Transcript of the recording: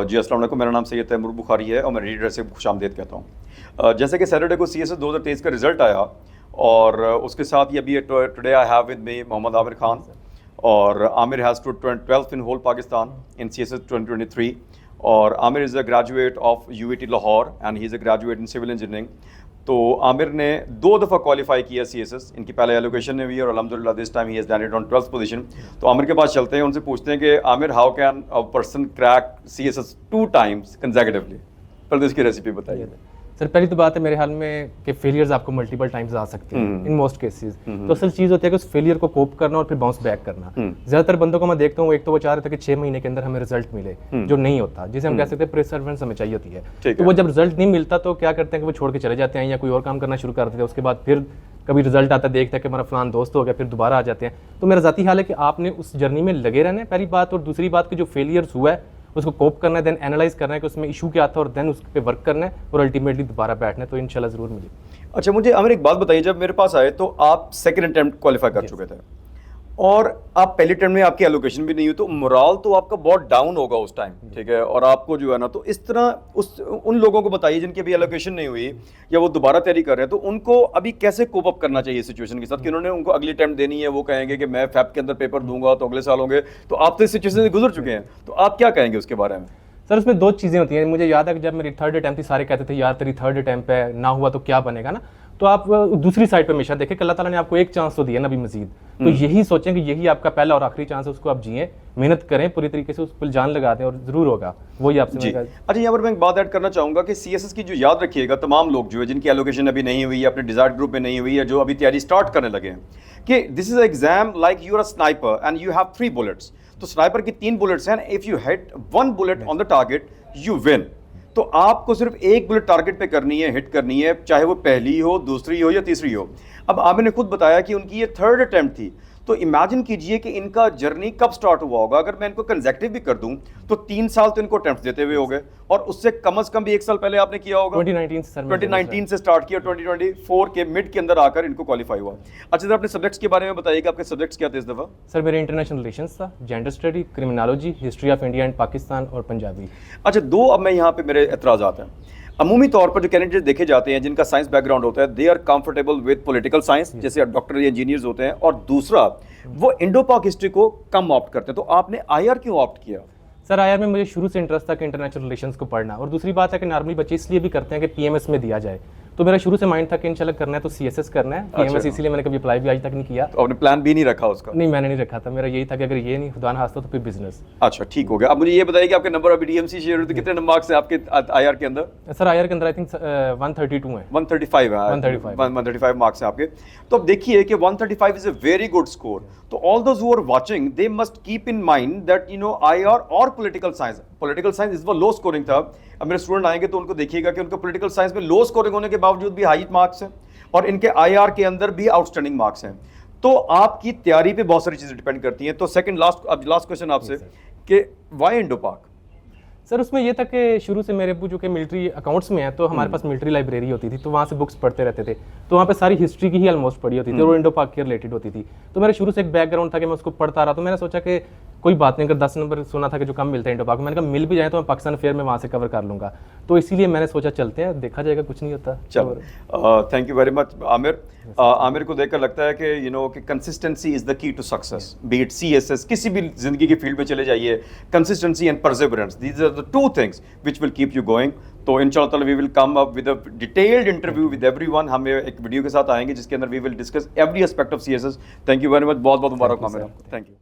जी अस्सलाम वालेकुम, मेरा नाम सैयद तैमूर बुखारी है और मैं रीडर से खुशामदीद कहता हूँ। जैसे कि सैटरडे को CSS 2023 का रिज़ल्ट आया और उसके साथ ही अभी today I have with me Mohammad Aamir Khan और Aamir has to 12th in whole Pakistan in CSS 2023 और Aamir is a graduate of UAT Lahore and he is a graduate in civil engineering. तो आमिर ने 2 दफ़ा क्वालिफाई किया CSS, इनकी पहले एलोकेशन में हुई और अल्हम्दुलिल्लाह this time he has landed on 12th position. तो आमिर के पास चलते हैं, उनसे पूछते हैं कि Aamir how can a person crack CSS 2 times consecutively. पहले इसकी रेसिपी बताइए। सर पहली तो बात है मेरे ख्याल में कि फेलियर्स आपको मल्टीपल टाइम्स आ सकते हैं इन मोस्ट केसेस। तो असल चीज़ होती है कि उस फेलियर को कोप करना और फिर बाउंस बैक करना। ज़्यादातर बंदों को मैं देखता हूँ, एक तो वो चाह रहे थे कि 6 महीने के अंदर हमें रिजल्ट मिले, जो नहीं होता, जिसे हम कह सकते हैं परसिवरेंस हमें चाहिए होती है। तो वो जब रिजल्ट नहीं मिलता तो क्या करते हैं कि वो छोड़ के चले जाते हैं या कोई और काम करना शुरू कर देते हैं। उसके बाद फिर कभी रिजल्ट आता है, देखते हैं कि हमारा फलान दोस्त हो गया, फिर दोबारा आ जाते हैं। तो मेरा ज़ाती हाल है कि आपने उस जर्नी में लगे रहना है, पहली बात। और दूसरी बात कि जो फेलियर्स हुआ है उसको कोप करना है, देन एनालाइज करना है कि उसमें इशू क्या था और देन उस पर वर्क करना है और अल्टीमेटली दोबारा बैठना है, तो इंशाल्लाह ज़रूर मिले। अच्छा, मुझे आमिर एक बात बताइए, जब मेरे पास आए तो आप सेकंड अटेम्प्ट क्वालिफाई कर चुके थे और आप पहले अटेम्प्ट में आपकी एलोकेशन भी नहीं हुई, तो मोराल तो आपका बहुत डाउन होगा उस टाइम, ठीक है। और आपको जो है ना, तो इस तरह उन लोगों को बताइए जिनकी अभी एलोकेशन नहीं हुई या वो दोबारा तैयारी कर रहे हैं, तो उनको अभी कैसे कोप अप करना चाहिए सिचुएशन के साथ कि उन्होंने उनको अगली अटेम्प्ट देनी है, वो कहेंगे कि मैं फैब के अंदर पेपर दूंगा तो अगले साल होंगे, तो आप तो इस सिचुएशन से गुजर चुके हैं, तो आप क्या कहेंगे उसके बारे में? सर उसमें 2 चीज़ें होती हैं। मुझे याद है कि जब मेरी 3rd अटैम्प्ट थी, सारे कहते थे यार तेरी 3rd अटैम्प्ट है, ना हुआ तो क्या बनेगा ना। तो आप दूसरी साइड पर हमेशा देखें कि अल्लाह ताला ने आपको एक चांस तो दिया ना अभी मजीद, तो यही सोचें कि यही आपका पहला और आखिरी चांस है, उसको आप जिए, मेहनत करें पूरी तरीके से, उस पर जान लगा दें और ज़रूर होगा। वही आपसे अच्छा, यहाँ पर मैं एक बात ऐड करना चाहूँगा कि CSS की जो याद रखिएगा तमाम लोग जो है जिनकी एलोकेशन अभी नहीं हुई है, अपने डिजायर्ड ग्रुप में नहीं हुई है, जो अभी तैयारी स्टार्ट करने लगे हैं, कि this is exam like you are a sniper and you have 3 bullets. तो स्नाइपर की 3 बुलेट्स हैं, if you hit 1 bullet on the target you win. तो आपको सिर्फ 1 बुलेट टारगेट पे करनी है, हिट करनी है, चाहे वो पहली हो, दूसरी हो या तीसरी हो। अब आमिर ने खुद बताया कि उनकी ये 3rd अटेम्प्ट थी, तो इमेजिन कीजिए कि इनका जर्नी कब स्टार्ट हुआ होगा। अगर मैं इनको कंसेक्यूटिव भी कर दूं तो 3 साल तो इनको अटेम्प्ट देते हुए हो गए, और उससे कम से कम भी 1 साल पहले आपने किया होगा। 2019 से स्टार्ट किया, 2024 के मिड के अंदर आकर इनको क्वालिफाई हुआ। अच्छा सर, अपने सब्जेक्ट्स के बारे में बताइए कि आपके सब्जेक्ट्स क्या थे इस दफा? सर मेरे इंटरनेशनल रिलेशंस था, gender study, criminology, history of India and Pakistan और पंजाबी। अच्छा, 2 अब मैं यहाँ पे मेरे एतराज़ात हैं। अमूमी तौर पर जो कैंडिडेट देखे जाते हैं जिनका साइंस बैकग्राउंड होता है, they are comfortable with political science, जैसे डॉक्टर या इंजीनियर्स होते हैं, और दूसरा वो इंडो पाक हिस्ट्री को कम ऑप्ट करते हैं। तो आपने IR क्यों ऑप्ट किया? सर IR में मुझे शुरू से इंटरेस्ट था कि इंटरनेशनल रिलेशंस को पढ़ना, और दूसरी बात है कि नॉर्मली बच्चे इसलिए भी करते हैं कि PMS में दिया जाए, तो मेरा शुरू से माइंड था कि इंशाल्लाह करना है तो CSS करना है। PMS इसलिए मैंने कभी अप्लाई भी आज तक नहीं किया। तो आपने प्लान भी नहीं रखा उसका? नहीं, मैंने नहीं रखा था, मेरा यही था कि अगर ये नहीं खुदा ना खास्ता तो फिर बिजनेस। अच्छा, ठीक हो गया। अब मुझे ये बताइए कि आपके नंबर अभी DMC शेयर होते कितने मार्क्स हैं आपके IR के अंदर? सर IR के अंदर आई थिंक 132 है। 135 है। 135 मार्क्स हैं आपके। तो अब देखिए कि 135 is a very good score. तो all those who are watching they must keep in mind that you know IR और पॉलिटिकल साइंस इस वो लो स्कोरिंग था। अब मेरे स्टूडेंट आएंगे तो उनको देखिएगा कि उनका पॉलिटिकल साइंस में लो स्कोरिंग होने के बावजूद भी हाई मार्क्स हैं और इनके IR के अंदर भी आउटस्टैंडिंग मार्क्स हैं। तो आपकी तैयारी पे बहुत सारी चीज़ें डिपेंड करती हैं। तो लास्ट क्वेश्चन आपसे कि व्हाई इंडो पाक? सर उसमें ये था कि शुरू से मेरे अब्बू जो कि मिलिट्री अकाउंट्स में है, तो हमारे पास मिलिट्री लाइब्रेरी होती थी, तो वहाँ से बुक्स पढ़ते रहते थे, तो वहाँ पे सारी हिस्ट्री की ही ऑलमोस्ट पढ़ी होती थी और इंडो पाक के रिलेटेड होती थी। तो मेरे शुरू से एक बैकग्राउंड था कि मैं उसको पढ़ता रहा, तो मैंने सोचा कि कोई बात नहीं, अगर 10 नंबर सुना था कि जो कम मिलता है इंडो पाक, मैंने कहा मिल भी जाए तो मैं पाकिस्तान अफेयर में वहाँ से कवर कर लूँगा। तो इसीलिए मैंने सोचा चलते हैं, देखा जाएगा, कुछ नहीं होता। चलो, thank you very much Aamir. Aamir को देखकर लगता है कि यू नो कि consistency is the key to success, be it CSS, किसी भी जिंदगी की फील्ड में चले जाइए, consistency and perseverance, these are the 2 things which will keep you going. तो इंशाल्लाह ताला we will come up with a detailed interview with everyone. हम एक वीडियो के साथ आएंगे जिसके अंदर we will discuss every aspect of CSS। Thank you very much, बहुत बहुत मुबारक आमिर, थैंक यू।